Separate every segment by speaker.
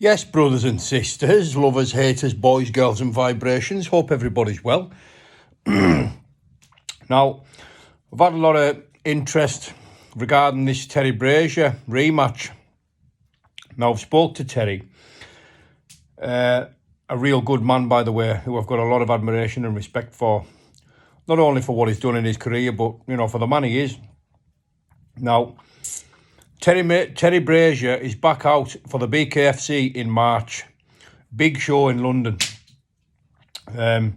Speaker 1: Yes, brothers and sisters, lovers, haters, boys, girls and vibrations. Hope everybody's well. Now, I've had a lot of interest regarding this Terry Brazier rematch. Now, I've spoke to Terry, a real good man, by the way, who I've got a lot of admiration and respect for. Not only for what he's done in his career, but, for the man he is. Now, Terry Brazier is back out for the BKFC in March. Big show in London. I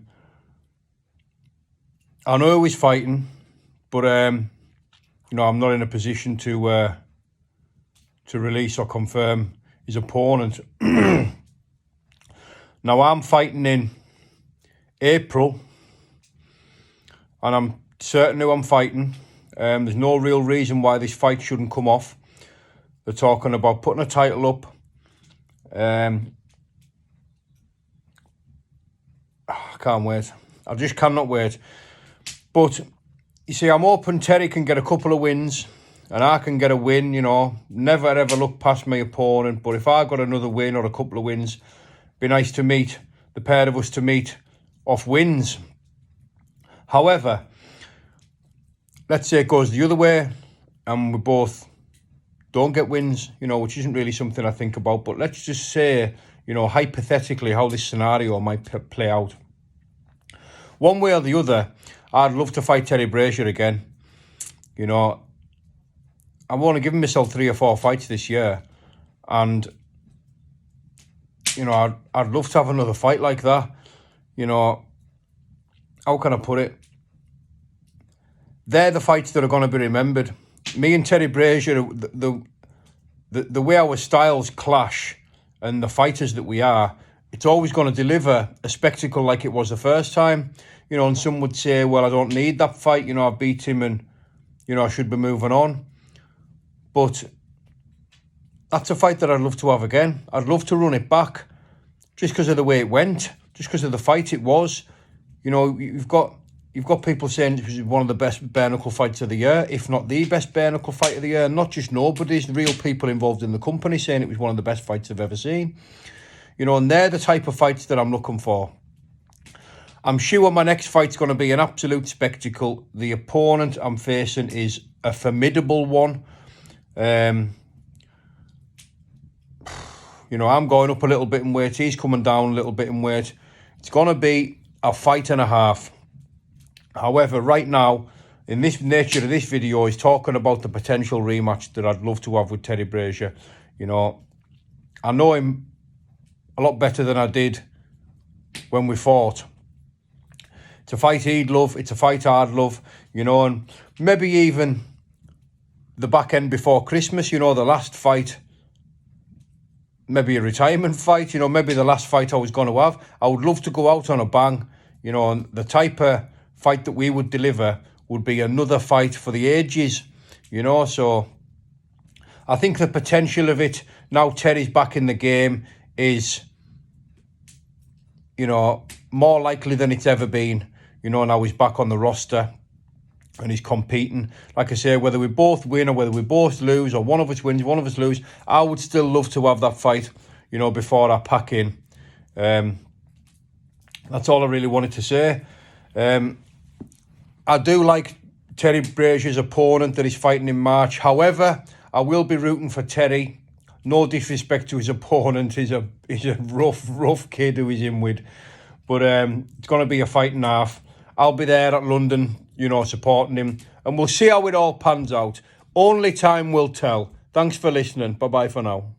Speaker 1: know who he's fighting, but I'm not in a position to release or confirm his opponent. Now, I'm fighting in April, and I'm certain who I'm fighting. There's no real reason why this fight shouldn't come off. They're talking about putting a title up. I can't wait. I just cannot wait. But, you see, I'm hoping Terry can get a couple of wins and I can get a win, Never, ever look past my opponent. But if I got another win or a couple of wins, it'd be nice to meet, the pair of us to meet off wins. However, let's say it goes the other way and we both don't get wins, which isn't really something I think about. But let's just say, hypothetically, how this scenario might play out. One way or the other, I'd love to fight Terry Brazier again. I've only given myself 3 or 4 fights this year. And, I'd love to have another fight like that. How can I put it? They're the fights that are going to be remembered. Me and Terry Brazier, the way our styles clash and the fighters that we are, it's always going to deliver a spectacle like it was the first time. And some would say, well, I don't need that fight. I beat him and, I should be moving on. But that's a fight that I'd love to have again. I'd love to run it back just because of the way it went, just because of the fight it was. You've got people saying it was one of the best bare knuckle fights of the year, if not the best bare knuckle fight of the year. Not just nobodies, real people involved in the company saying it was one of the best fights I've ever seen. And they're the type of fights that I'm looking for. I'm sure my next fight's going to be an absolute spectacle. The opponent I'm facing is a formidable one. I'm going up a little bit in weight. He's coming down a little bit in weight. It's going to be a fight and a half. However, right now, in this nature of this video, is talking about the potential rematch that I'd love to have with Terry Brazier. I know him a lot better than I did when we fought. It's a fight he'd love. It's a fight I'd love, and maybe even the back end before Christmas, the last fight, maybe a retirement fight, maybe the last fight I was going to have. I would love to go out on a bang, and the type of fight that we would deliver would be another fight for the ages, so I think the potential of it, now Terry's back in the game, is, more likely than it's ever been, now he's back on the roster and he's competing. Like I say, whether we both win or whether we both lose, or one of us wins, one of us lose, I would still love to have that fight, before I pack in. That's all I really wanted to say. I do like Terry Brazier's opponent that he's fighting in March. However, I will be rooting for Terry. No disrespect to his opponent. He's a rough kid who he's in with. But it's going to be a fight and a half. I'll be there at London, supporting him. And we'll see how it all pans out. Only time will tell. Thanks for listening. Bye-bye for now.